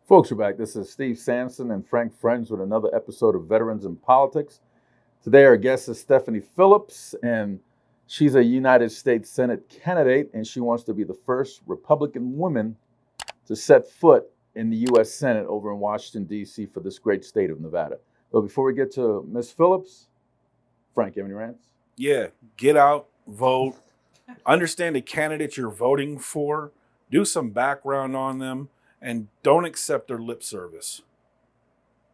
Folks, we're back. This is Steve Sampson and Frank Friends with another episode of Veterans in Politics. Today, our guest is Stephanie Phillips, and she's a United States Senate candidate, and she wants to be the first Republican woman to set foot in the U.S. Senate over in Washington, D.C. for this great state of Nevada. But before we get to Ms. Phillips, Frank, you have any rants? Yeah, get out, vote, understand the candidate you're voting for, do some background on them, and don't accept their lip service.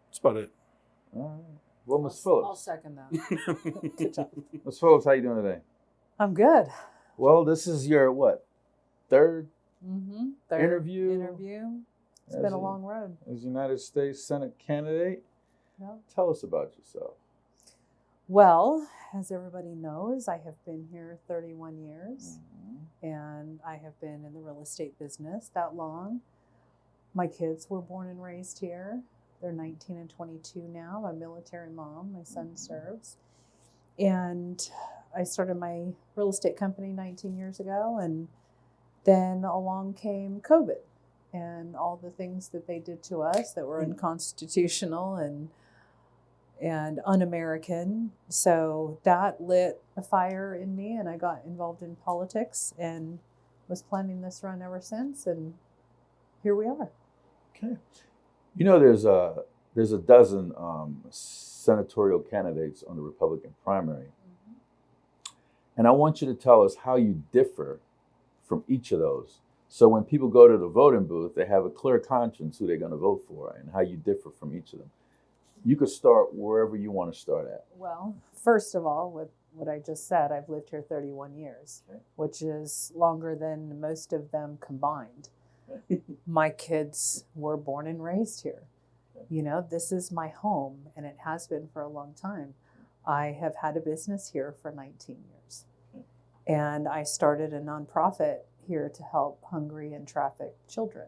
That's about it. All right. Well, Ms. Phillips. I'll second that. Good job. Ms. Phillips, how you doing today? I'm good. Well, this is your, third Third interview? It's been a long road. As United States Senate candidate. Yeah. Tell us about yourself. Well, as everybody knows, I have been here 31 years, and I have been in the real estate business that long. My kids were born and raised here. They're 19 and 22 now. I'm a military mom. My son serves. And I started my real estate company 19 years ago, and then along came COVID and all the things that they did to us that were unconstitutional and un-American. So that lit a fire in me, and I got involved in politics and was planning this run ever since, and here we are. Okay. You know, there's a dozen senatorial candidates on the Republican primary. And I want you to tell us how you differ from each of those. So when people go to the voting booth, they have a clear conscience who they're going to vote for and how you differ from each of them. You could start wherever you want to start at. Well, first of all, with what I just said, I've lived here 31 years, which is longer than most of them combined. My kids were born and raised here. You know, this is my home, and it has been for a long time. I have had a business here for 19 years, and I started a nonprofit here to help hungry and trafficked children.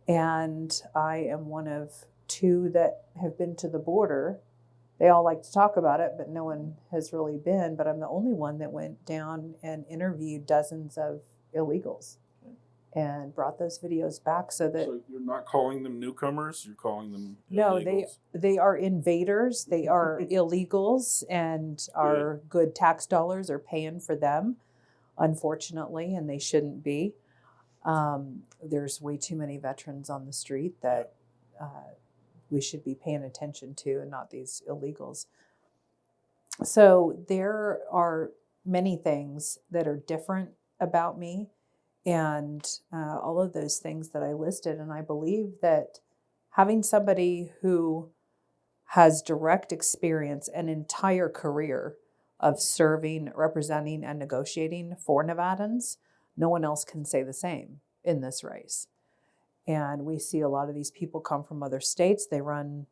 And I am one of two that have been to the border. They all like to talk about it, but no one has really been. But I'm the only one that went down and interviewed dozens of illegals and brought those videos back so that... So you're not calling them newcomers? You're calling them No, illegals? they are invaders. They are illegals, and our good tax dollars are paying for them, unfortunately, and they shouldn't be. There's way too many veterans on the street that we should be paying attention to, and not these illegals. So there are many things that are different about me, and all of those things that I listed. And I believe that having somebody who has direct experience, an entire career of serving, representing, and negotiating for Nevadans, no one else can say the same in this race. And we see a lot of these people come from other states. They run,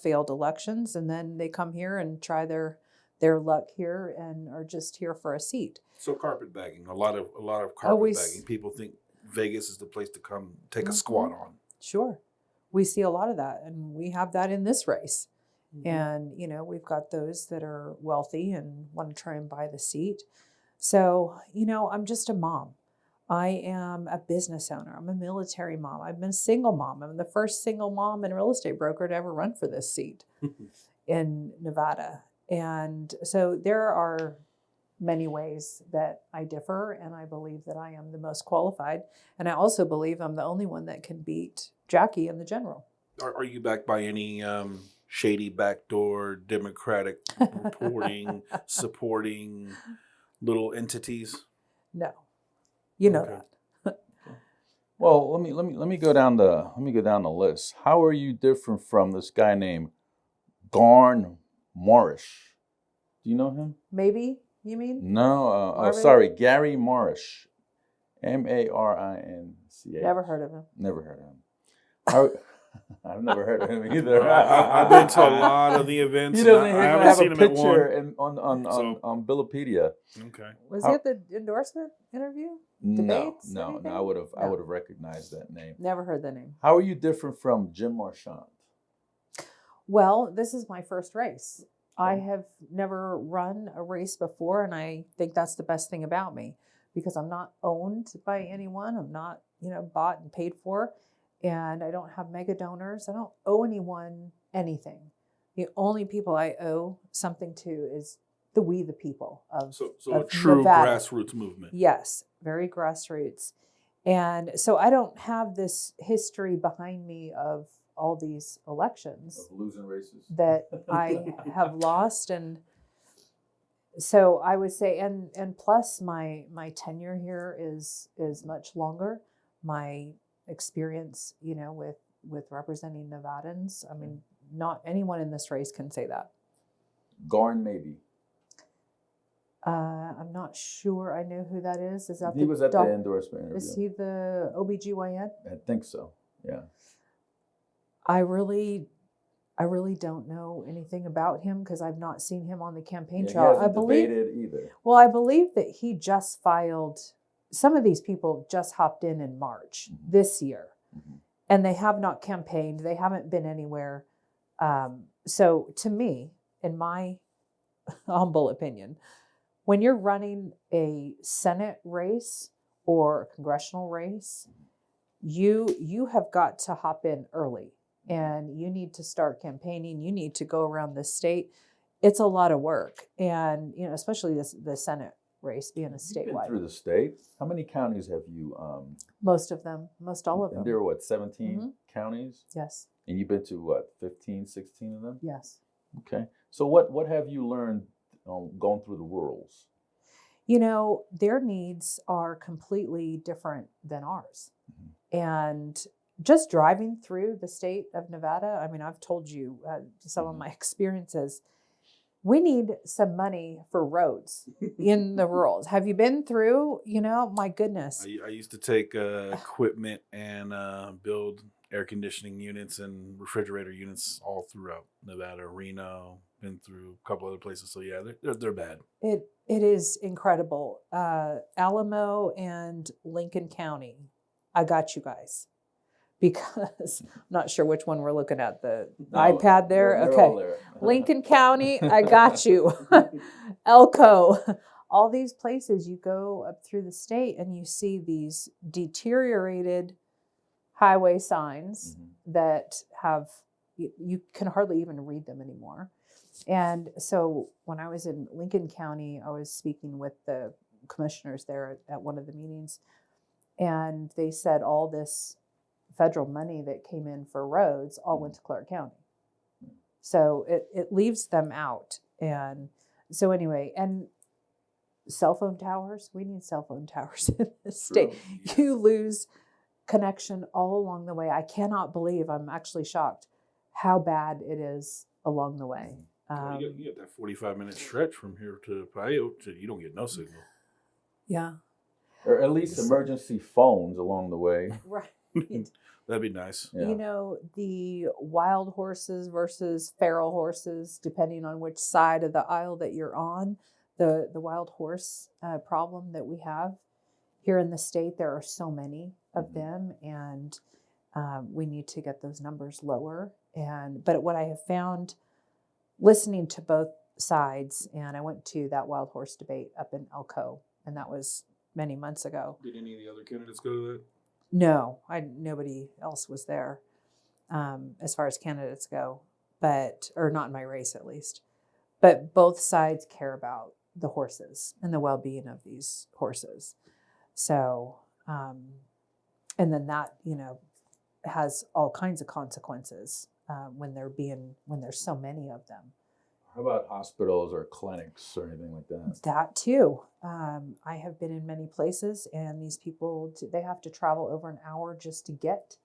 failed elections, and then they come here and try their luck here and are just here for a seat. So carpetbagging, a lot of carpetbagging. People think Vegas is the place to come take a squat on. Sure. We see a lot of that, and we have that in this race. And, we've got those that are wealthy and want to try and buy the seat. So, I'm just a mom. I am a business owner. I'm a military mom. I've been a single mom. I'm the first single mom and real estate broker to ever run for this seat in Nevada. And so there are many ways that I differ, and I believe that I am the most qualified. And I also believe I'm the only one that can beat Jackie in the general. Are you backed by any shady backdoor Democratic reporting, supporting little entities? No. You know that. Well, let me go down the list. How are you different from this guy named Garn Marish? Do you know him? Maybe, you mean? No. Gary Marish. Marinch. Never heard of him. Never heard of him. I've never heard of him either. I've been to a lot of the events. He doesn't I even haven't have seen a him at picture one. on Wikipedia. Okay. Was he at the endorsement interview? Debates? No. I would have recognized that name. Never heard the name. How are you different from Jim Marchand? Well, this is my first race. I have never run a race before, and I think that's the best thing about me, because I'm not owned by anyone. I'm not, bought and paid for. and I don't have mega donors. I don't owe anyone anything. The only people I owe something to is we the people of So of a true Nevada. grassroots movement. Yes, very grassroots. And so I don't have this history behind me of all these elections Of losing races. that I have lost. And so I would say, and plus my tenure here is much longer. My experience, with representing Nevadans. I mean, not anyone in this race can say that. Garn, maybe. I'm not sure I know who that is. Is that He was at the endorsement interview. Is he the OBGYN? I think so. Yeah. I really don't know anything about him because I've not seen him on the campaign Yeah, trail. he hasn't debated either. Well, I believe that he just filed. Some of these people just hopped in March this year, and they have not campaigned. They haven't been anywhere. So to me, in my humble opinion, when you're running a Senate race or a congressional race, you have got to hop in early, and you need to start campaigning. You need to go around the state. It's a lot of work, and especially the Senate race being a You've statewide. been through the state. How many counties have you? Most of them, most all of them. And there were 17 counties? Yes. And you've been to 15, 16 of them? Yes. Okay. So what have you learned going through the rurals? Their needs are completely different than ours. And just driving through the state of Nevada, I mean, I've told you some of my experiences. We need some money for roads in the rurals. Have you been through, my goodness. I used to take equipment and build air conditioning units and refrigerator units all throughout Nevada, Reno, been through a couple other places. So yeah, they're bad. It is incredible. Alamo and Lincoln County, I got you guys. Because I'm not sure which one we're looking at. The iPad there? They're okay. all there. Lincoln County, I got you. Elko. All these places, you go up through the state and you see these deteriorated highway signs that have, you can hardly even read them anymore. And so when I was in Lincoln County, I was speaking with the commissioners there at one of the meetings, and they said all this federal money that came in for roads all went to Clark County. So it leaves them out. And so anyway, and cell phone towers, we need cell phone towers in this state. You lose connection all along the way. I cannot believe, I'm actually shocked how bad it is along the way. You get that 45-minute stretch from here to Paiute, you don't get no signal. Yeah. Or at least emergency phones along the way. Right. That'd be nice. Yeah. The wild horses versus feral horses, depending on which side of the aisle that you're on, the wild horse problem that we have here in the state, there are so many of them, and we need to get those numbers lower. But what I have found, listening to both sides, and I went to that wild horse debate up in Elko, and that was many months ago. Did any of the other candidates go to that? No, nobody else was there, as far as candidates go, or not in my race at least. But both sides care about the horses and the well-being of these horses. So, and then that, has all kinds of consequences when there's so many of them. How about hospitals or clinics or anything like that? That too. I have been in many places, and these people, they have to travel over an hour just to get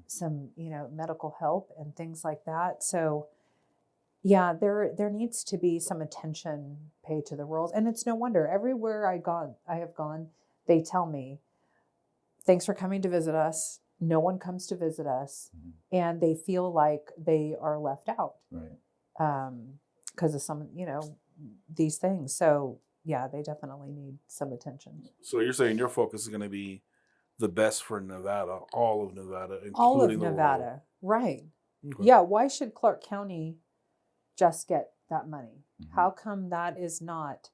some, medical help and things like that. So, yeah, there needs to be some attention paid to the rural. And it's no wonder. Everywhere I have gone, they tell me, thanks for coming to visit us. No one comes to visit us. And they feel like they are left out. Right. Because of some, these things. So, yeah, they definitely need some attention. So you're saying your focus is going to be the best for Nevada, all of Nevada, including all of the Nevada, rural. right? Okay. Yeah. Why should Clark County just get that money? How come that is not?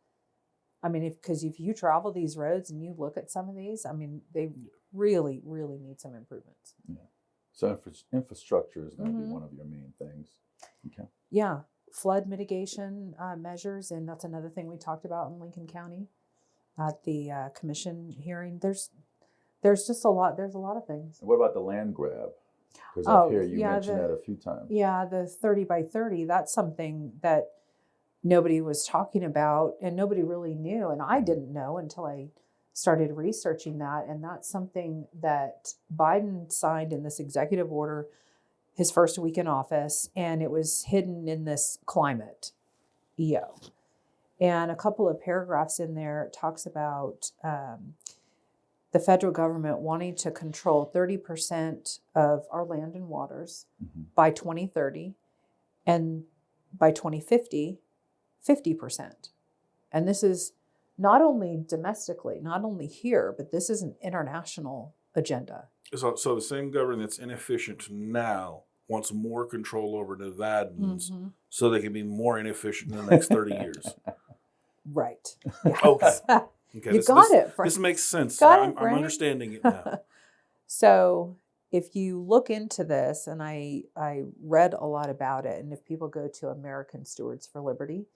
I mean, because if you travel these roads and you look at some of these, I mean, they really, really need some improvements. Yeah. So infrastructure is going to be Mhm. one of your main things. Okay. Yeah, flood mitigation measures, and that's another thing we talked about in Lincoln County at the commission hearing. There's just a lot. There's a lot of things. And what about the land grab? Because Oh, I've heard you yeah, mention that a few times. Yeah, the 30 by 30. That's something that nobody was talking about, and nobody really knew, and I didn't know until I started researching that. And that's something that Biden signed in this executive order his first week in office, and it was hidden in this climate EO. And a couple of paragraphs in there talks about the federal government wanting to control 30% of our land and waters by 2030, and by 2050, 50%. And this is not only domestically, not only here, but this is an international agenda. So the same government that's inefficient now wants more control over Nevadans so they can be more inefficient in the next 30 years. Right. Yes. Okay. Okay, You got it, Frank. This makes sense. Got it, I'm Frank. understanding it now. So if you look into this, and I read a lot about it, and if people go to American Stewards for Liberty,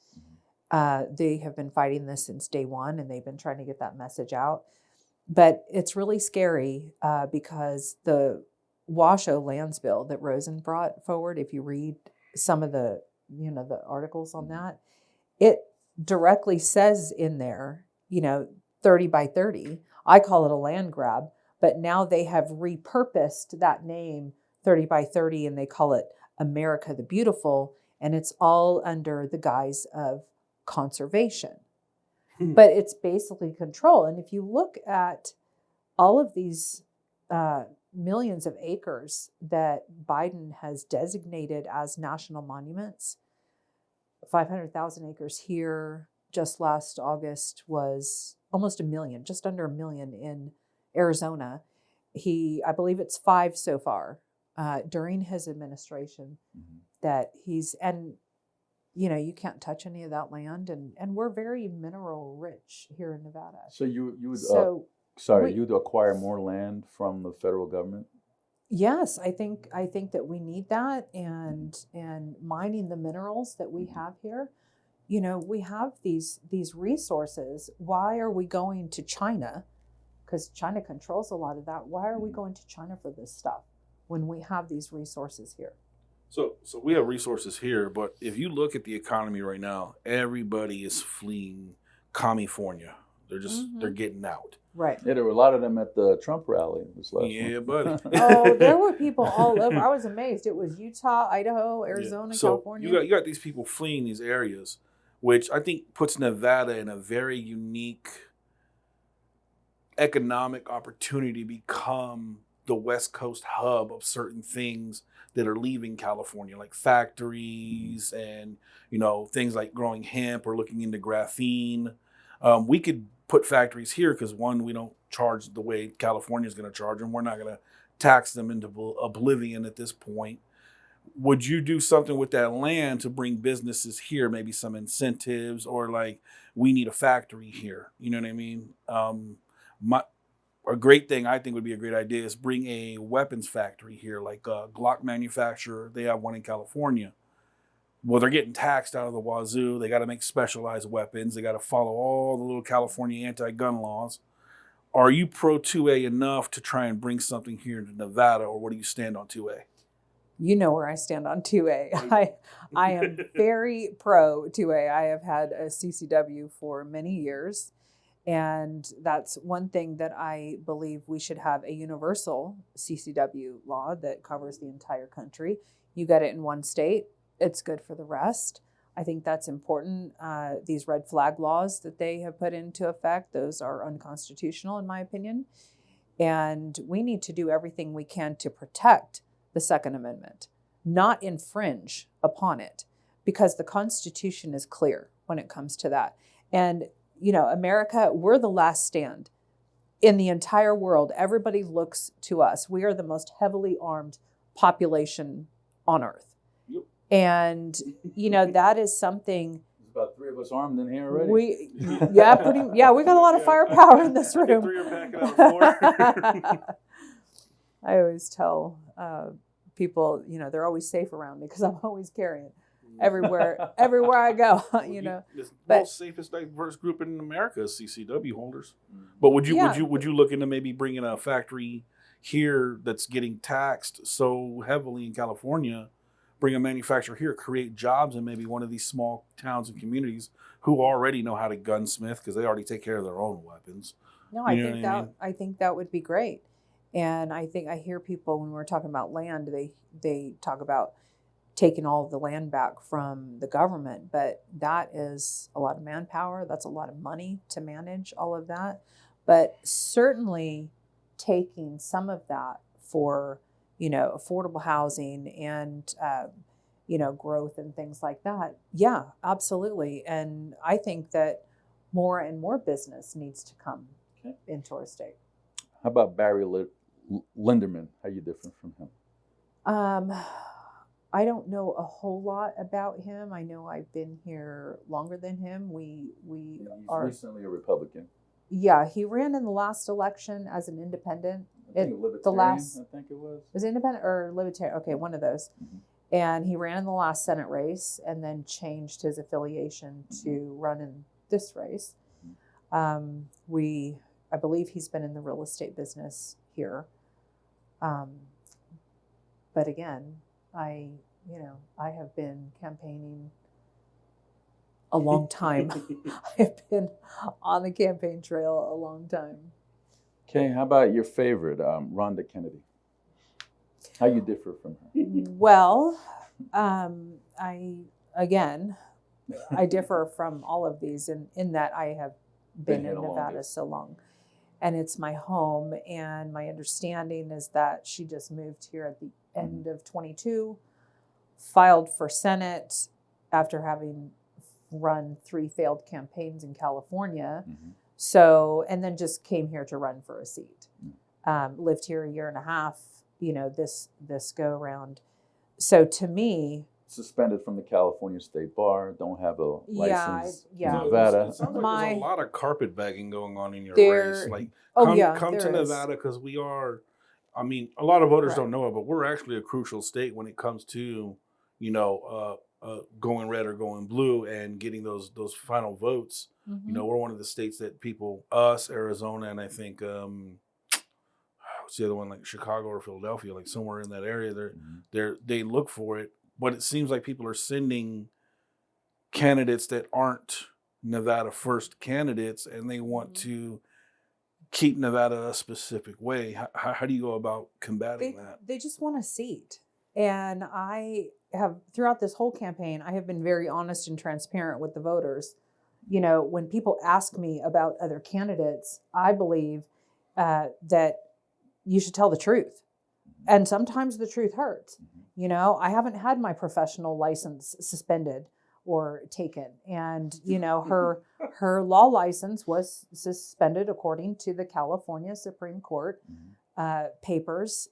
they have been fighting this since day one, and they've been trying to get that message out. But it's really scary because the Washoe lands bill that Rosen brought forward, if you read some of the articles on that, it directly says in there, 30 by 30. I call it a land grab, but now they have repurposed that name 30 by 30, and they call it America the Beautiful, and it's all under the guise of conservation. But it's basically control. And if you look at all of these millions of acres that Biden has designated as national monuments, 500,000 acres here, just last August was almost 1 million, just under 1 million in Arizona. I believe it's 5 so far during his administration that he's, and you can't touch any of that land, and we're very mineral rich here in Nevada. So you would you'd acquire more land from the federal government? Yes, I think that we need that, and mining the minerals that we have here. We have these resources. Why are we going to China? Because China controls a lot of that. Why are we going to China for this stuff when we have these resources here? So we have resources here, but if you look at the economy right now, everybody is fleeing California. They're just they're getting out. Right. Yeah, there were a lot of them at the Trump rally this last month. Buddy. Oh, there were people all over. I was amazed. It was Utah, Idaho, Arizona, California. You got these people fleeing these areas, which I think puts Nevada in a very unique economic opportunity to become the West Coast hub of certain things that are leaving California, like factories and things like growing hemp or looking into graphene. We could put factories here because, one, we don't charge the way California is going to charge them. We're not going to tax them into oblivion at this point. Would you do something with that land to bring businesses here, maybe some incentives, or like we need a factory here? You know what I mean? A great thing I think would be a great idea is bring a weapons factory here, like a Glock manufacturer. They have one in California. Well, they're getting taxed out of the wazoo. They got to make specialized weapons. They got to follow all the little California anti-gun laws. Are you pro 2A enough to try and bring something here to Nevada, or what do you stand on 2A? You know where I stand on 2A. I am very pro 2A. I have had a CCW for many years. And that's one thing that I believe we should have a universal CCW law that covers the entire country. You get it in one state, it's good for the rest. I think that's important. These red flag laws that they have put into effect, those are unconstitutional in my opinion. And we need to do everything we can to protect the Second Amendment, not infringe upon it, because the Constitution is clear when it comes to that. And America, we're the last stand in the entire world. Everybody looks to us. We are the most heavily armed population on earth. Yep. And, that is something. There's about 3 of us armed in here already. We got a lot of firepower in this room. 3 are packing out 4. I always tell people, they're always safe around me because I'm always carrying everywhere I go. The But most safest diverse group in America is CCW holders. But would you Yeah. would you look into maybe bringing a factory here that's getting taxed so heavily in California? Bring a manufacturer here, create jobs in maybe one of these small towns and communities who already know how to gunsmith because they already take care of their own weapons. No, You know what I mean? I think that would be great. And I hear people when we're talking about land, they talk about taking all of the land back from the government, but that is a lot of manpower. That's a lot of money to manage all of that. But certainly taking some of that for, affordable housing and, growth and things like that. Yeah, absolutely. And I think that more and more business needs to come into our state. How about Barry Linderman? How you different from him? I don't know a whole lot about him. I know I've been here longer than him. He's are recently a Republican. Yeah, he ran in the last election as an independent. I think libertarian, I think it was. Was it independent or libertarian? Okay, one of those. Mhm. And he ran in the last Senate race and then changed his affiliation to run in this race. I believe he's been in the real estate business here. But again, I have been campaigning a long time. I've been on the campaign trail a long time. Okay, how about your favorite, Rhonda Kennedy? How you differ from her? Well, I differ from all of these in that I have been in Nevada so long. And it's my home, and my understanding is that she just moved here at the end of 22, filed for Senate after having run 3 failed campaigns in California. Mm-hmm. So, and then just came here to run for a seat. Lived here a year and a half, this go around. So to me, suspended from the California State Bar, don't have a license in yeah. Nevada. It sounds like there's a lot of carpetbagging going on in your There- race. Like, Oh, come to there is. Nevada because we are. I mean, a lot of voters Right. don't know it, but we're actually a crucial state when it comes to, going red or going blue and getting those final votes. Mhm. We're one of the states that us, Arizona, and I think what's the other one, like Chicago or Philadelphia, like somewhere in that area, they look for it. But it seems like people are sending candidates that aren't Nevada first candidates, and they want to keep Nevada a specific way. How do you go about combating that? They just want a seat. And I have, throughout this whole campaign, I have been very honest and transparent with the voters. When people ask me about other candidates, I believe that you should tell the truth. And sometimes the truth hurts. I haven't had my professional license suspended or taken. And, her law license was suspended according to the California Supreme Court papers.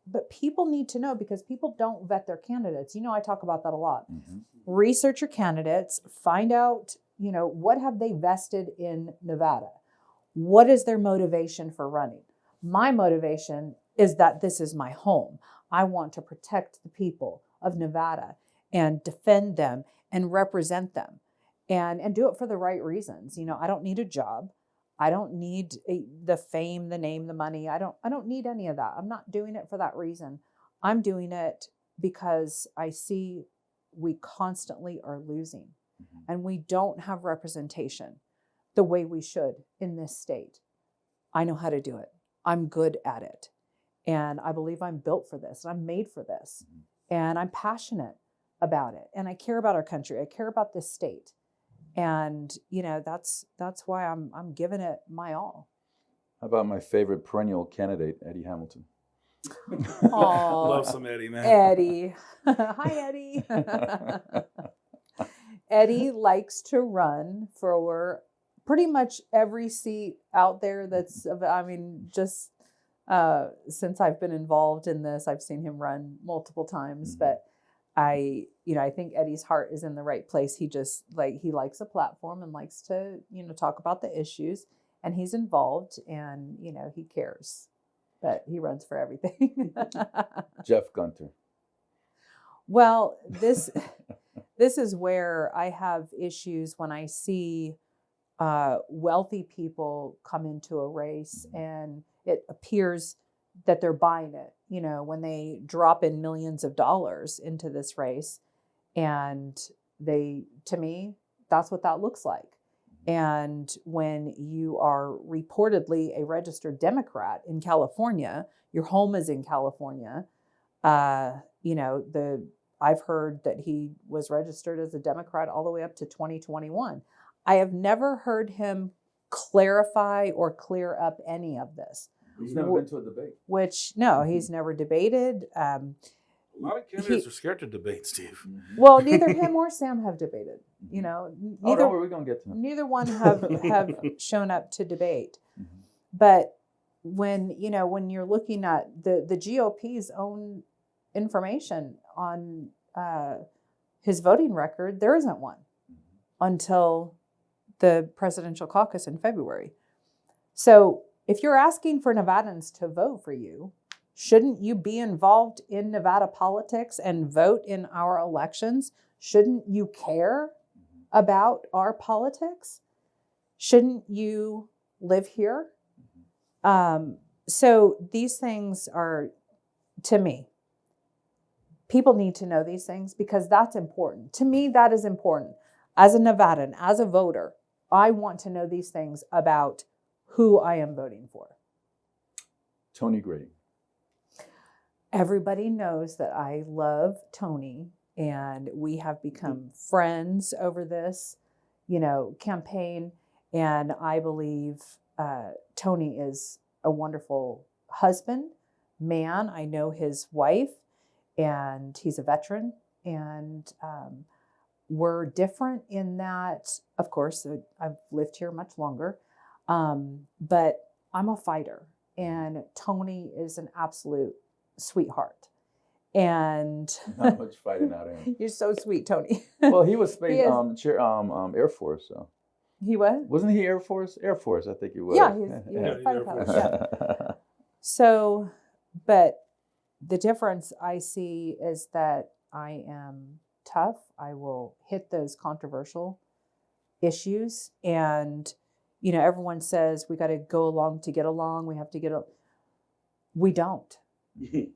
But people need to know, because people don't vet their candidates. I talk about that a lot. Research your candidates, find out, what have they vested in Nevada? What is their motivation for running? My motivation is that this is my home. I want to protect the people of Nevada and defend them and represent them and do it for the right reasons. I don't need a job. I don't need the fame, the name, the money. I don't need any of that. I'm not doing it for that reason. I'm doing it because I see we constantly are losing and we don't have representation the way we should in this state. I know how to do it. I'm good at it. And I believe I'm built for this. I'm made for this. And I'm passionate about it. And I care about our country. I care about this state. And, that's why I'm giving it my all. How about my favorite perennial candidate, Eddie Hamilton? Love some Eddie, man. Eddie. Hi, Eddie. Eddie likes to run for pretty much every seat out there just since I've been involved in this, I've seen him run multiple times, but I think Eddie's heart is in the right place. He just he likes a platform and likes to, talk about the issues, and he's involved, and, he cares. but he runs for everything. Jeff Gunter. Well, this is where I have issues when I see wealthy people come into a race and it appears that they're buying it. You know, when they drop in millions of dollars into this race, and to me, that's what that looks like. And when you are reportedly a registered Democrat in California, your home is in California. You know, I've heard that he was registered as a Democrat all the way up to 2021. I have never heard him clarify or clear up any of this. He's never been to a debate. Which, no, he's never debated. A lot of candidates are scared to debate, Steve. Well, neither him or Sam have debated. You know, neither. We're gonna get to him. Neither one have shown up to debate. But when you're looking at the GOP's own information on his voting record, there isn't one until the presidential caucus in February. So if you're asking for Nevadans to vote for you, shouldn't you be involved in Nevada politics and vote in our elections? Shouldn't you care about our politics? Shouldn't you live here? So these things are, to me, people need to know these things because that's important. To me, that is important. As a Nevadan, as a voter, I want to know these things about who I am voting for. Tony Grady. Everybody knows that I love Tony, and we have become friends over this, campaign. And I believe Tony is a wonderful husband, man. I know his wife, and he's a veteran. And we're different in that, of course, I've lived here much longer, but I'm a fighter, and Tony is an absolute sweetheart. And not much fighting out of him. You're so sweet, Tony. Well, he was Air Force, so. He was? Wasn't he Air Force? Air Force, I think he was. Yeah, he's fighter pilot. Yeah. So, but the difference I see is that I am tough. I will hit those controversial issues. And, everyone says we got to go along to get along. We have to get We don't.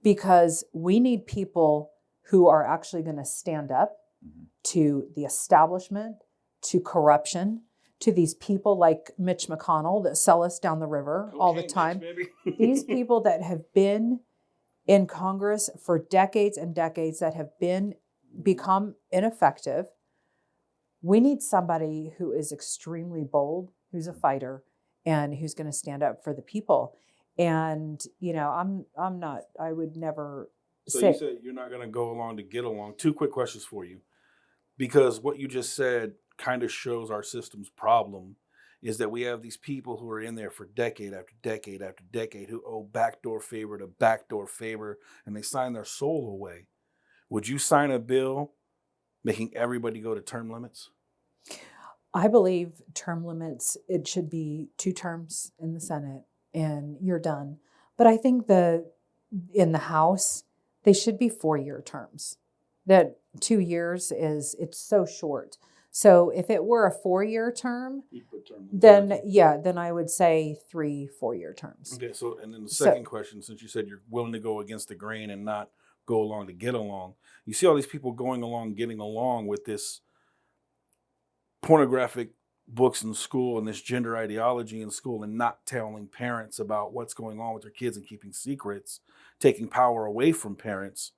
Because we need people who are actually going to stand up to the establishment, to corruption, to these people like Mitch McConnell that sell us down the river all the time. These people that have been in Congress for decades and decades, that have become ineffective. We need somebody who is extremely bold, who's a fighter, and who's going to stand up for the people. And, I would never say. You said you're not going to go along to get along. 2 quick questions for you. Because what you just said kind of shows our system's problem is that we have these people who are in there for decade after decade after decade who owe backdoor favor to backdoor favor, and they sign their soul away. Would you sign a bill making everybody go to term limits? I believe term limits, it should be 2 terms in the Senate and you're done. But I think in the House, they should be 4-year terms. That 2 years it's so short. So if it were a 4-year term, then I would say 3 4-year terms. Okay, so and then the second question, since you said you're willing to go against the grain and not go along to get along, you see all these people going along, getting along with this pornographic books in school and this gender ideology in school and not telling parents about what's going on with their kids and keeping secrets, taking power away from parents.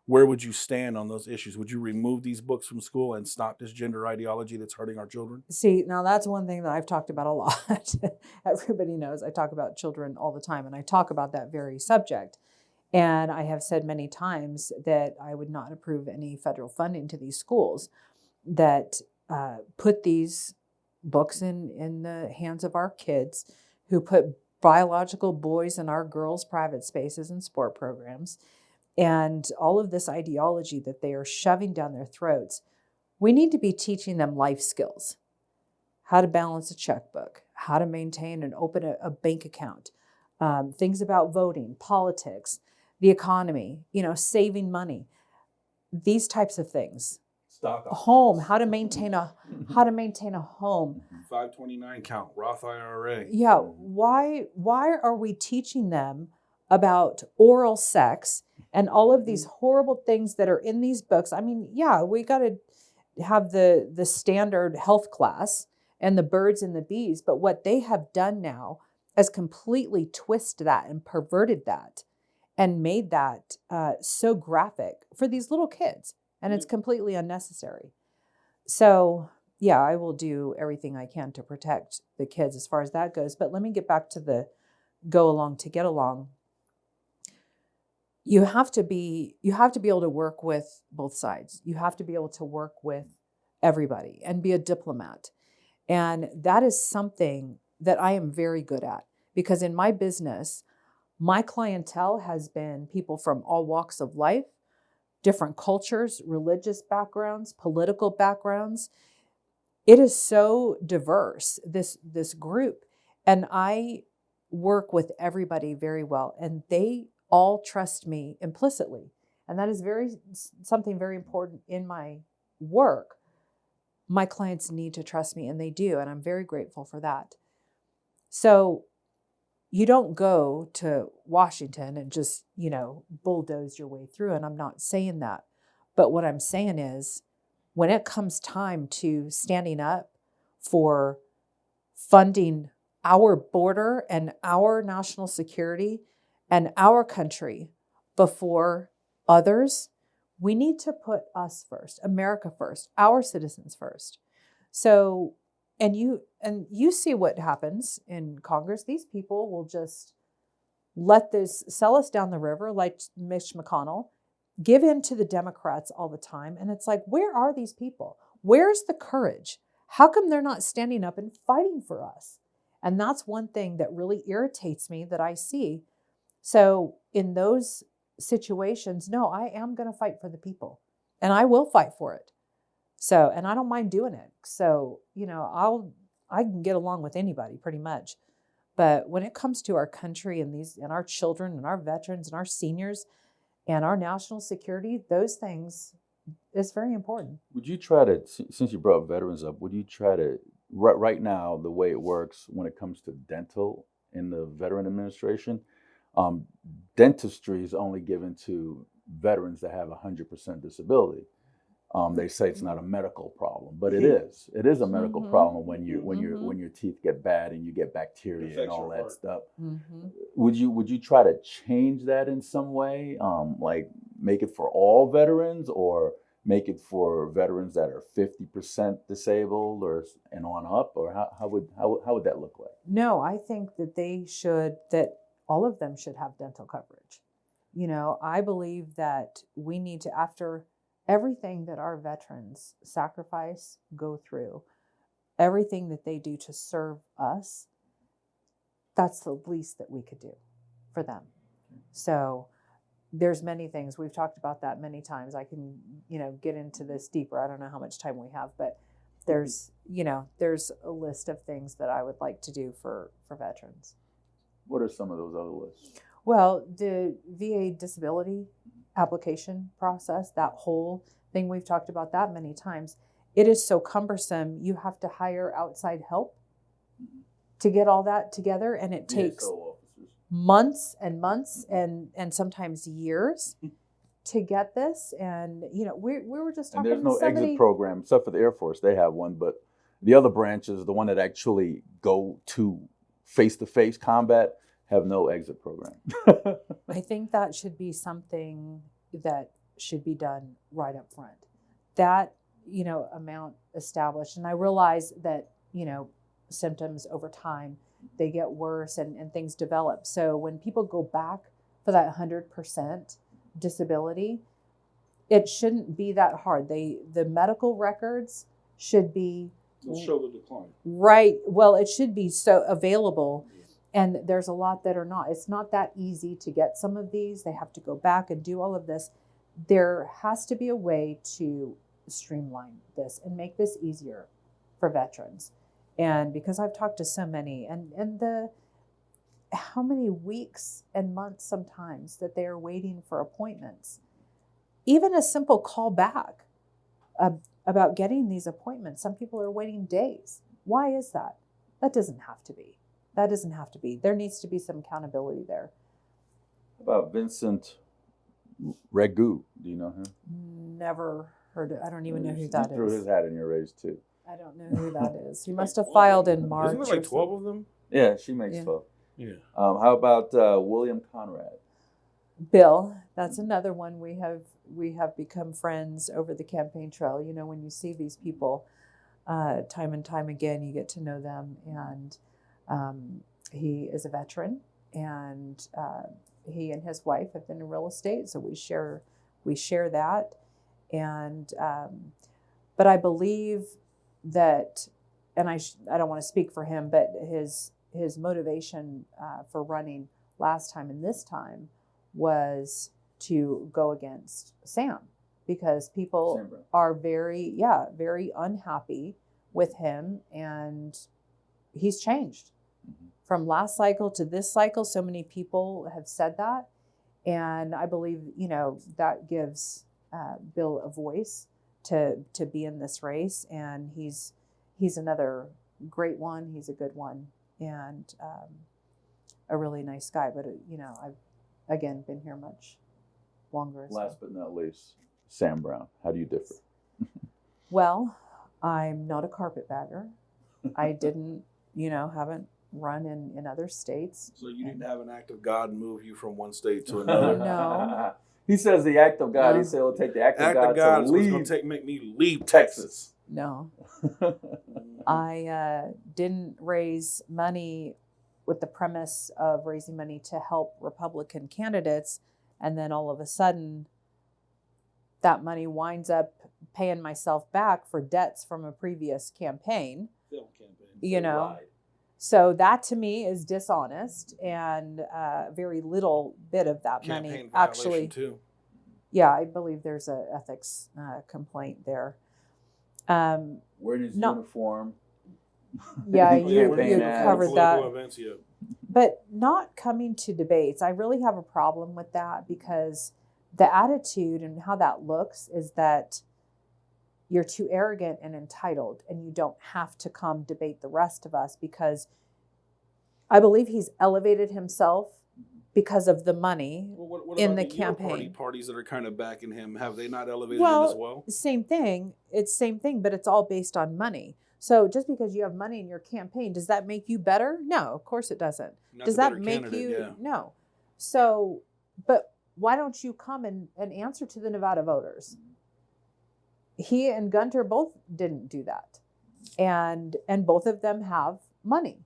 Where would you stand on those issues? Would you remove these books from school and stop this gender ideology that's hurting our children? See, now that's one thing that I've talked about a lot. Everybody knows I talk about children all the time, and I talk about that very subject. And I have said many times that I would not approve any federal funding to these schools that put these books in the hands of our kids, who put biological boys in our girls' private spaces and sport programs, and all of this ideology that they are shoving down their throats. We need to be teaching them life skills, how to balance a checkbook, how to maintain and open a bank account, things about voting, politics, the economy, saving money, these types of things. Stock Home, options. how to maintain a home. 529 count, Roth IRA. Yeah, why are we teaching them about oral sex and all of these horrible things that are in these books? I mean, yeah, we got to have the standard health class and the birds and the bees, but what they have done now is completely twist that and perverted that and made that so graphic for these little kids, and it's completely unnecessary. So yeah, I will do everything I can to protect the kids as far as that goes. But let me get back to the go along to get along. You have to be able to work with both sides. You have to be able to work with everybody and be a diplomat. And that is something that I am very good at, because in my business, my clientele has been people from all walks of life, different cultures, religious backgrounds, political backgrounds. It is so diverse, this group. And I work with everybody very well, and they all trust me implicitly. And that is something very important in my work. My clients need to trust me, and they do, and I'm very grateful for that. So you don't go to Washington and just, bulldoze your way through, and I'm not saying that. But what I'm saying is, when it comes time to standing up for funding our border and our national security and our country before others, we need to put us first, America first, our citizens first. So, and you see what happens in Congress. These people will just let this sell us down the river, like Mitch McConnell, give in to the Democrats all the time. And it's like, where are these people? Where's the courage? How come they're not standing up and fighting for us? And that's one thing that really irritates me that I see. So in those situations, no, I am going to fight for the people, and I will fight for it. So, and I don't mind doing it. So, I can get along with anybody pretty much. But when it comes to our country and our children and our veterans and our seniors and our national security, those things is very important. Would you try to, since you brought veterans up, would you try to, right now, the way it works when it comes to dental in the Veteran Administration, dentistry is only given to veterans that have 100% disability. They say it's not a medical problem, but it is. It is a medical problem when your teeth get bad and you get bacteria and all that stuff. Would you try to change that in some way, like make it for all veterans, or make it for veterans that are 50% disabled and on up, or how would that look like? No, I think that that all of them should have dental coverage. I believe that we need to, after everything that our veterans sacrifice, go through, everything that they do to serve us, that's the least that we could do for them. So there's many things. We've talked about that many times. I can, get into this deeper. I don't know how much time we have, but there's a list of things that I would like to do for veterans. What are some of those other lists? Well, the VA disability application process, that whole thing, we've talked about that many times. It is so cumbersome. You have to hire outside help to get all that together, and it takes months and months and sometimes years to get this. And we were just talking. And there's no somebody, exit program except for the Air Force. They have one, but the other branches, the one that actually go to face-to-face combat, have no exit program. I think that should be something that should be done right up front. That, amount established. And I realize that, symptoms over time, they get worse and things develop. So when people go back for that 100% disability, it shouldn't be that hard. The medical records should be... It'll show the decline. Right. Well, it should be so available. And there's a lot that are not. It's not that easy to get some of these. They have to go back and do all of this. There has to be a way to streamline this and make this easier for veterans. And because I've talked to so many, and how many weeks and months sometimes that they are waiting for appointments. Even a simple call back about getting these appointments. Some people are waiting days. Why is that? That doesn't have to be. That doesn't have to be. There needs to be some accountability there. How about Vincent Ragu? Do you know him? Never heard it. I don't even know who that He threw his is. hat in your race too. I don't know who that is. He must have filed in March. Isn't there like 12 of them? Yeah, she makes Yeah. 12. Yeah. How about William Conrad? Bill, that's another one we have become friends over the campaign trail. You know, when you see these people time and time again, you get to know them. And he is a veteran, and he and his wife have been in real estate, so we share that. And but I believe that, and I don't want to speak for him, but his motivation for running last time and this time was to go against Sam, because people are very unhappy with him, and he's changed from last cycle to this cycle. So many people have said that, and I believe, you know, that gives Bill a voice to be in this race, and he's another great one. He's a good one, and a really nice guy. But you know, I've again been here much longer. Last but not least, Sam Brown. How do you differ? Well, I'm not a carpetbagger. I didn't, haven't run in other states. So you didn't have an act of God move you from one state to another? No. He says the act of God. No. He said he'll take the act of Act God of God to is what's leave going to make me leave Texas. No. I didn't raise money with the premise of raising money to help Republican candidates, and then all of a sudden that money winds up paying myself back for debts from a previous campaign. Film campaign. You know, so that to me is dishonest, and very little bit of that Campaign money violation actually. too. Yeah, I believe there's a ethics complaint there. Wearing his No. uniform. Yeah, Oh, you when you go to covered political that. Events, yeah. But not coming to debates, I really have a problem with that, because the attitude and how that looks is that you're too arrogant and entitled, and you don't have to come debate the rest of us, because I believe he's elevated himself because of the money. Well, what in about the uniparty campaign. parties that are kind of backing him? Have they not elevated him as well? Same thing. It's same thing, but it's all based on money. So just because you have money in your campaign, does that make you better? No, of course it doesn't. Not Does the that better make candidate, you? yeah. No. So, but why don't you come and answer to the Nevada voters? He and Gunter both didn't do that. And both of them have money.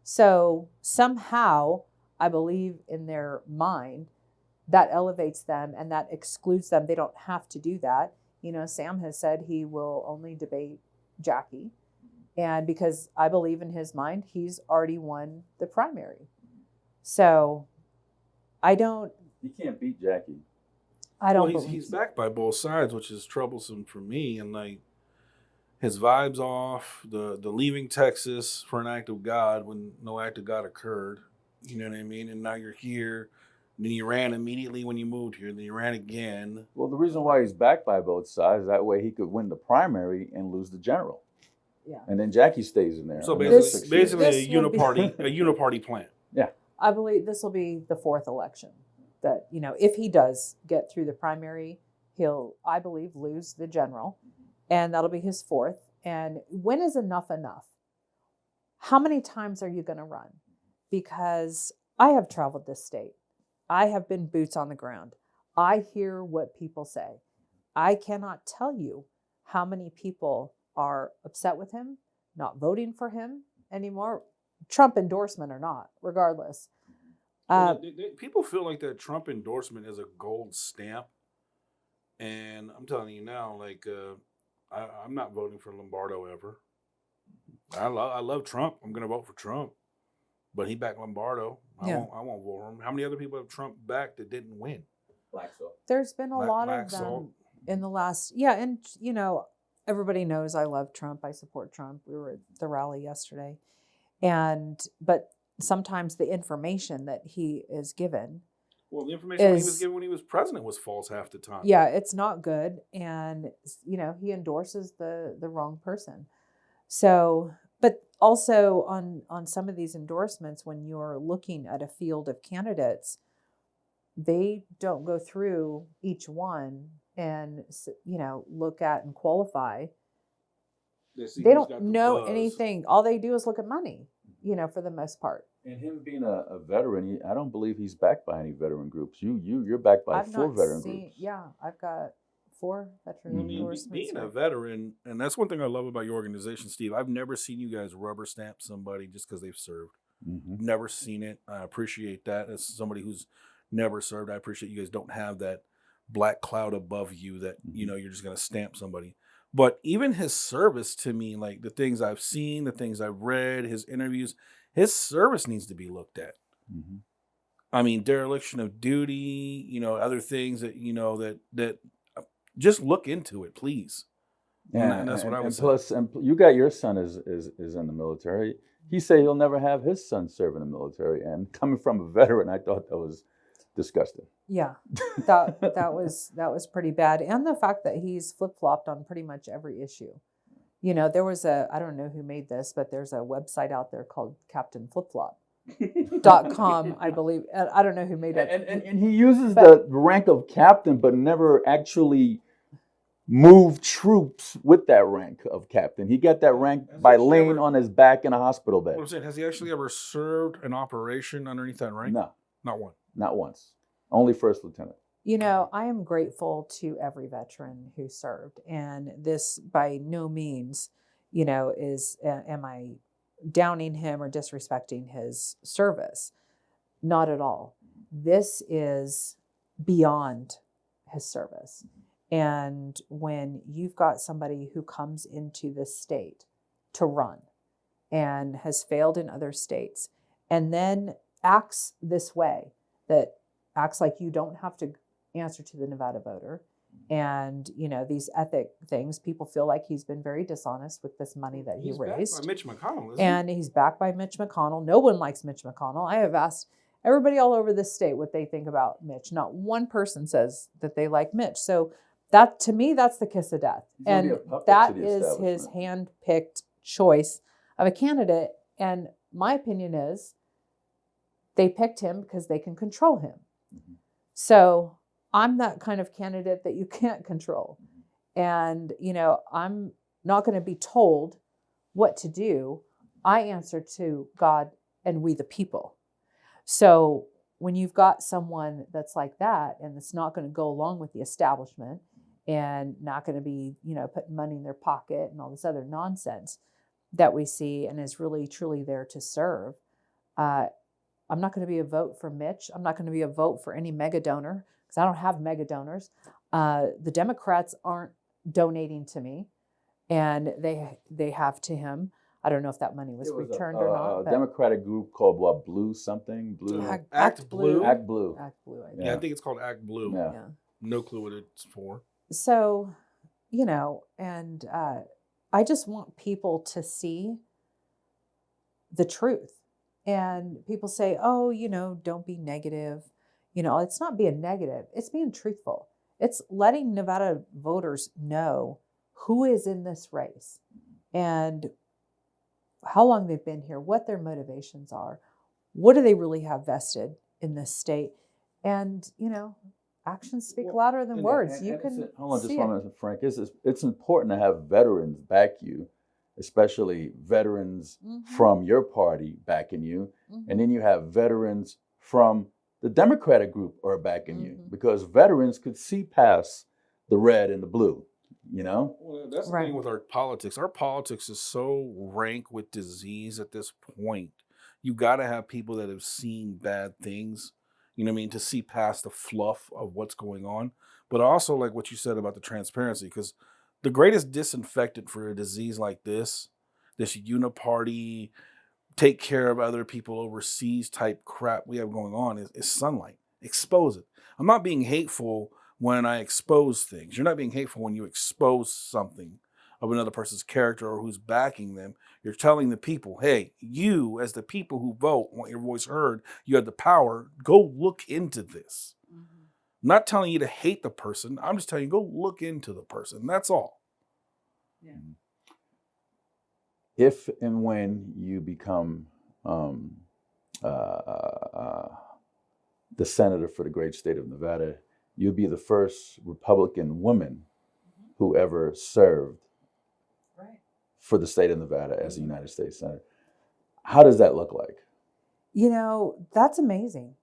So somehow, I believe in their mind, that elevates them and that excludes them. They don't have to do that. You know, Sam has said he will only debate Jackie. And because I believe in his mind, he's already won the primary. So I don't He can't beat Jackie. He's backed by both sides, which is troublesome for me. And like his vibes off, the leaving Texas for an act of God when no act of God occurred. You know what I mean? And now you're here. Then you ran immediately when you moved here. Then you ran again. Well, the reason why he's backed by both sides, that way he could win the primary and lose the general. Yeah. And then Jackie stays in there. So another This- 6 basically years. This a will be- uniparty plan. I believe this will be the fourth election that, if he does get through the primary, he'll, I believe, lose the general, and that'll be his fourth. And when is enough enough? How many times are you going to run? Because I have traveled this state. I have been boots on the ground. I hear what people say. I cannot tell you how many people are upset with him, not voting for him anymore, Trump endorsement or not, regardless. People feel like that Trump endorsement is a gold stamp. And I'm telling you now, like, I'm not voting for Lombardo ever. I love Trump. I'm going to vote for Trump. But he backed Lombardo. I Yeah. won't vote for him. How many other people have Trump backed that didn't win? Black Soul. There's been a lot Black of them salt. in the last, and everybody knows I love Trump. I support Trump. We were at the rally yesterday, but sometimes the information that he is given, Well, the information he was is, given when he was president was false half the time. yeah, it's not good. And, he endorses the wrong person. So, but also on some of these endorsements, when you're looking at a field of candidates, they don't go through each one and, look at and qualify. They don't know anything. All they do is look at money, for the most part. And him being a veteran, I don't believe he's backed by any veteran groups. You're backed by I've 4 not veteran seen, groups. yeah, I've got 4 veteran endorsements. Being a veteran, and that's one thing I love about your organization, Steve. I've never seen you guys rubber stamp somebody just because they've served. Mm-hmm. Never seen it. I appreciate that. As somebody who's never served, I appreciate you guys don't have that black cloud above you that, you're just going to stamp somebody. But even his service to me, like the things I've seen, the things I've read, his interviews, his service needs to be looked at. Mm-hmm. I mean, dereliction of duty, other things that, that just look into it, please. Yeah, and that's what I would say. Plus, and you got your son is in the military. He said he'll never have his son serve in the military. And coming from a veteran, I thought that was disgusting. Yeah, that was pretty bad. And the fact that he's flip-flopped on pretty much every issue. There was I don't know who made this, but there's a website out there called CaptainFlipFlop.com, I believe. I don't know who made it. And he uses the rank of captain, but never actually moved troops with that rank of captain. He got that rank by laying on his back in a hospital bed. What I'm saying, has he actually ever served an operation underneath that rank? No. Not one. Not once. Only first lieutenant. I am grateful to every veteran who served. And this by no means, is, am I downing him or disrespecting his service? Not at all. This is beyond his service. And when you've got somebody who comes into this state to run and has failed in other states and then acts this way, that acts like you don't have to answer to the Nevada voter, and these ethic things, people feel like he's been very dishonest with this money that he raised. Backed by Mitch McConnell, and he's backed by Mitch McConnell. No one likes Mitch McConnell. I have asked everybody all over the state what they think about Mitch. Not one person says that they like Mitch. So that, to me, that's the kiss of death. And that is his hand-picked choice of a candidate. And my opinion is they picked him because they can control him. Mm-hmm. So I'm that kind of candidate that you can't control. And, I'm not going to be told what to do. I answer to God and we the people. So when you've got someone that's like that and it's not going to go along with the establishment and not going to be, putting money in their pocket and all this other nonsense that we see and is really, truly there to serve, I'm not going to be a vote for Mitch. I'm not going to be a vote for any mega donor because I don't have mega donors. The Democrats aren't donating to me, and they have to him. I don't know if that money was returned or not. A Democratic group called what? Blue something? Blue Act Blue. Act Blue. Act Blue. I think it's called Act Blue. Yeah. No clue what it's for. So, and I just want people to see the truth. And people say, oh, don't be negative. It's not being negative. It's being truthful. It's letting Nevada voters know who is in this race and how long they've been here, what their motivations are, what do they really have vested in this state. And, actions speak louder than words. You can hold on just one minute, Frank. It's important to have veterans back you, especially veterans from your party backing you. And then you have veterans from the Democratic group are backing you because veterans could see past the red and the blue, Well, that's the thing with our politics. Our politics is so rank with disease at this point. You got to have people that have seen bad things, to see past the fluff of what's going on. But also like what you said about the transparency, because the greatest disinfectant for a disease like this uniparty, take care of other people overseas type crap we have going on is sunlight. Expose it. I'm not being hateful when I expose things. You're not being hateful when you expose something of another person's character or who's backing them. You're telling the people, hey, you as the people who vote want your voice heard. You have the power. Go look into this. Mm-hmm. I'm not telling you to hate the person. I'm just telling you, go look into the person. That's all. Yeah. If and when you become uh, uh, the senator for the great state of Nevada, you'll be the first Republican woman who ever served for the state of Nevada as a United States Senator. How does that look like? You know, that's amazing.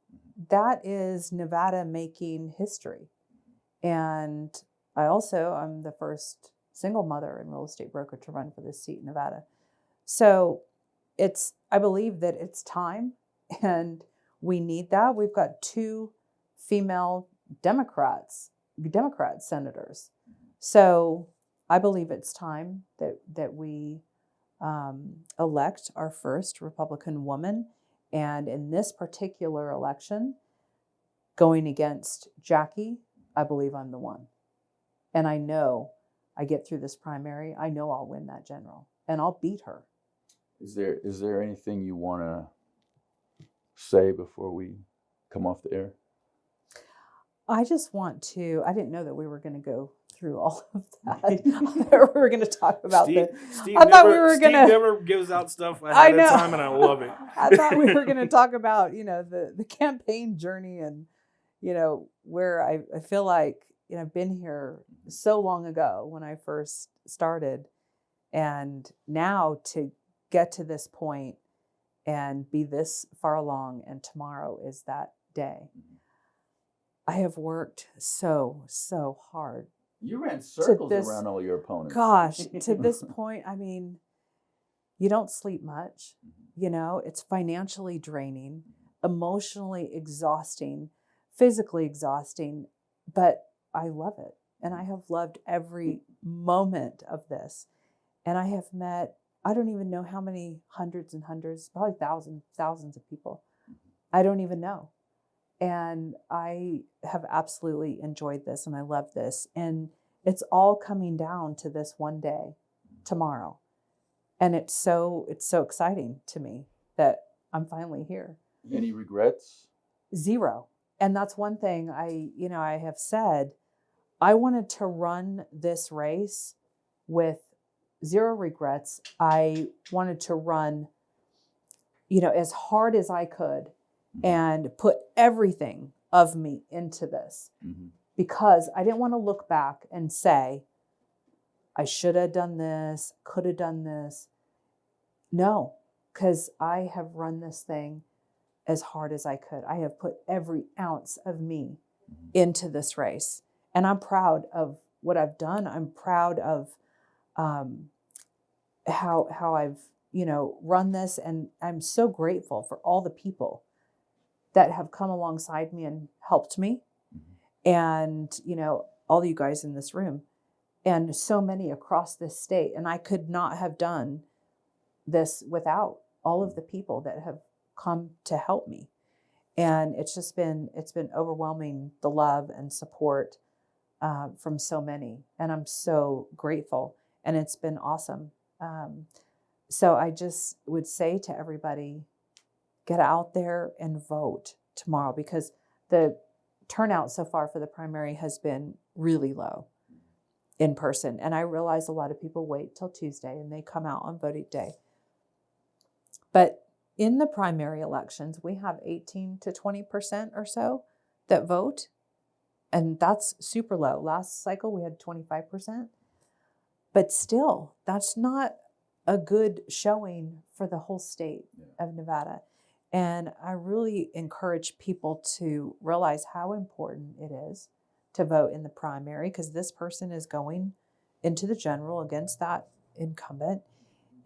That is Nevada making history. And I'm the first single mother and real estate broker to run for this seat in Nevada. So I believe that it's time, and we need that. We've got 2 female Democrat senators. So I believe it's time that we elect our first Republican woman. And in this particular election, going against Jackie, I believe I'm the one. And I know I get through this primary, I know I'll win that general and I'll beat her. Is there anything you want to say before we come off the air? I just want to, I didn't know that we were going to go through all of that. I thought we were going to talk about Steve never gives out stuff ahead of time, and I love it. I thought we were going to talk about, the campaign journey and, where I feel like, I've been here so long ago when I first started, and now to get to this point and be this far along, and tomorrow is that day. I have worked so hard. You ran circles around all your opponents. Gosh, to this point, I mean, you don't sleep much. It's financially draining, emotionally exhausting, physically exhausting, but I love it. And I have loved every moment of this. And I have met, I don't even know how many hundreds and hundreds, probably thousands of people. I don't even know. And I have absolutely enjoyed this, and I love this. And it's all coming down to this one day, tomorrow. And it's so exciting to me that I'm finally here. Any regrets? Zero. And that's one thing I have said. I wanted to run this race with zero regrets. I wanted to run, as hard as I could and put everything of me into this, because I didn't want to look back and say, I should have done this, could have done this. No, because I have run this thing as hard as I could. I have put every ounce of me into this race. And I'm proud of what I've done. I'm proud of how I've, run this. And I'm so grateful for all the people that have come alongside me and helped me. And, all you guys in this room, and so many across this state. And I could not have done this without all of the people that have come to help me. And it's been overwhelming, the love and support from so many. And I'm so grateful. And it's been awesome. So I just would say to everybody, get out there and vote tomorrow, because the turnout so far for the primary has been really low in person. And I realize a lot of people wait till Tuesday and they come out on voting day. But in the primary elections, we have 18 to 20% or so that vote. And that's super low. Last cycle, we had 25%. But still, that's not a good showing for the whole state of Nevada. And I really encourage people to realize how important it is to vote in the primary, because this person is going into the general against that incumbent.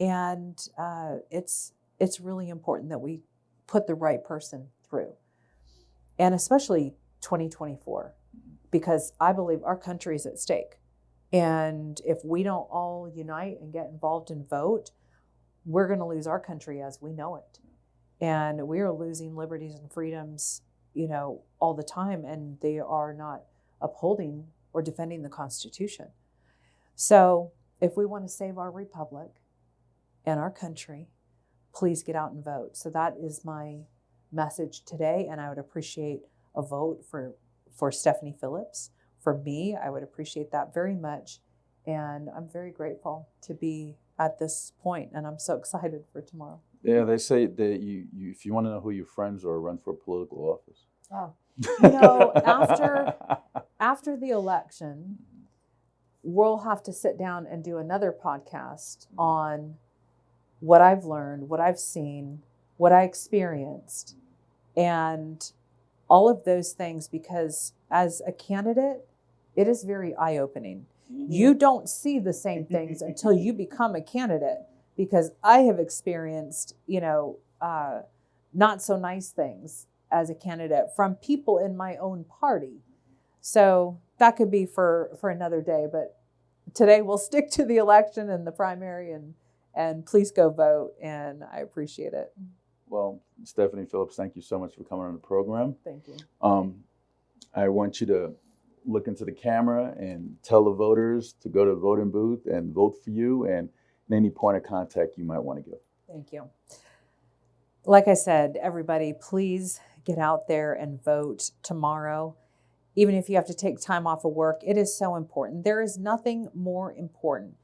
And it's really important that we put the right person through. And especially 2024, because I believe our country is at stake. And if we don't all unite and get involved and vote, we're going to lose our country as we know it. And we are losing liberties and freedoms, all the time, and they are not upholding or defending the Constitution. So if we want to save our republic and our country, please get out and vote. So that is my message today, and I would appreciate a vote for Stephanie Phillips. For me, I would appreciate that very much, and I'm very grateful to be at this point, and I'm so excited for tomorrow. Yeah, they say that you if you want to know who your friends are, run for political office. Oh, you know, after the election, we'll have to sit down and do another podcast on what I've learned, what I've seen, what I experienced, and all of those things, because as a candidate, it is very eye-opening. You don't see the same things until you become a candidate, because I have experienced, not so nice things as a candidate from people in my own party. So that could be for another day, but today we'll stick to the election and the primary, and please go vote, and I appreciate it. Well, Stephanie Phillips, thank you so much for coming on the program. Thank you. I want you to look into the camera and tell the voters to go to the voting booth and vote for you, and any point of contact you might want to give. Thank you. Like I said, everybody, please get out there and vote tomorrow. Even if you have to take time off of work, it is so important. There is nothing more important.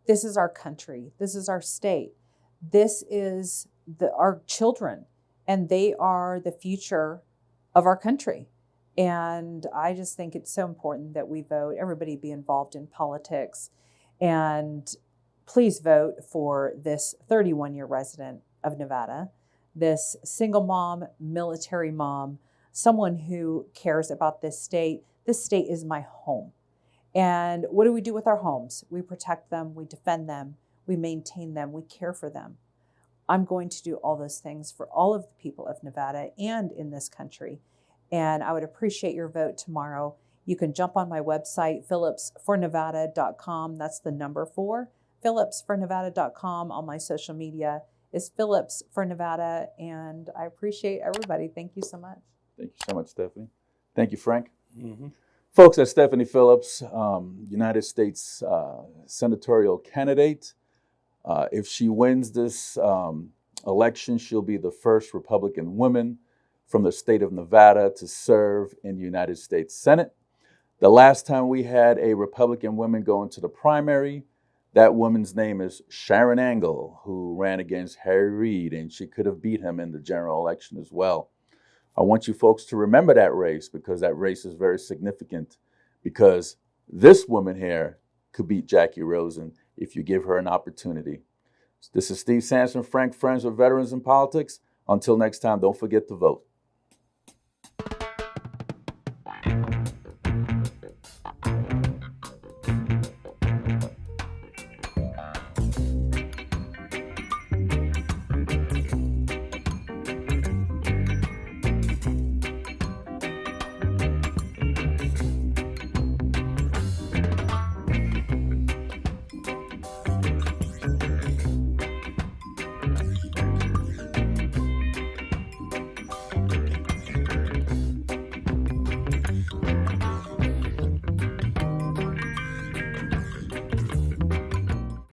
This is our country. This is our state. This is our children, and they are the future of our country. And I just think it's so important that we vote, everybody be involved in politics. And please vote for this 31-year resident of Nevada, this single mom, military mom, someone who cares about this state. This state is my home. And what do we do with our homes? We protect them, we defend them, we maintain them, we care for them. I'm going to do all those things for all of the people of Nevada and in this country. And I would appreciate your vote tomorrow. You can jump on my website, phillipsfornevada.com. That's the number 4, phillipsfornevada.com. On my social media is Phillips for Nevada. And I appreciate everybody. Thank you so much. Thank you so much, Stephanie. Thank you, Frank. Mm-hmm. Folks, that's Stephanie Phillips, United States senatorial candidate. If she wins this election, she'll be the first Republican woman from the state of Nevada to serve in the United States Senate. The last time we had a Republican woman go into the primary, that woman's name is Sharon Angle, who ran against Harry Reid, and she could have beat him in the general election as well. I want you folks to remember that race, because that race is very significant, because this woman here could beat Jackie Rosen if you give her an opportunity. This is Steve Sampson, Frank Friends with Veterans in Politics. Until next time, don't forget to vote.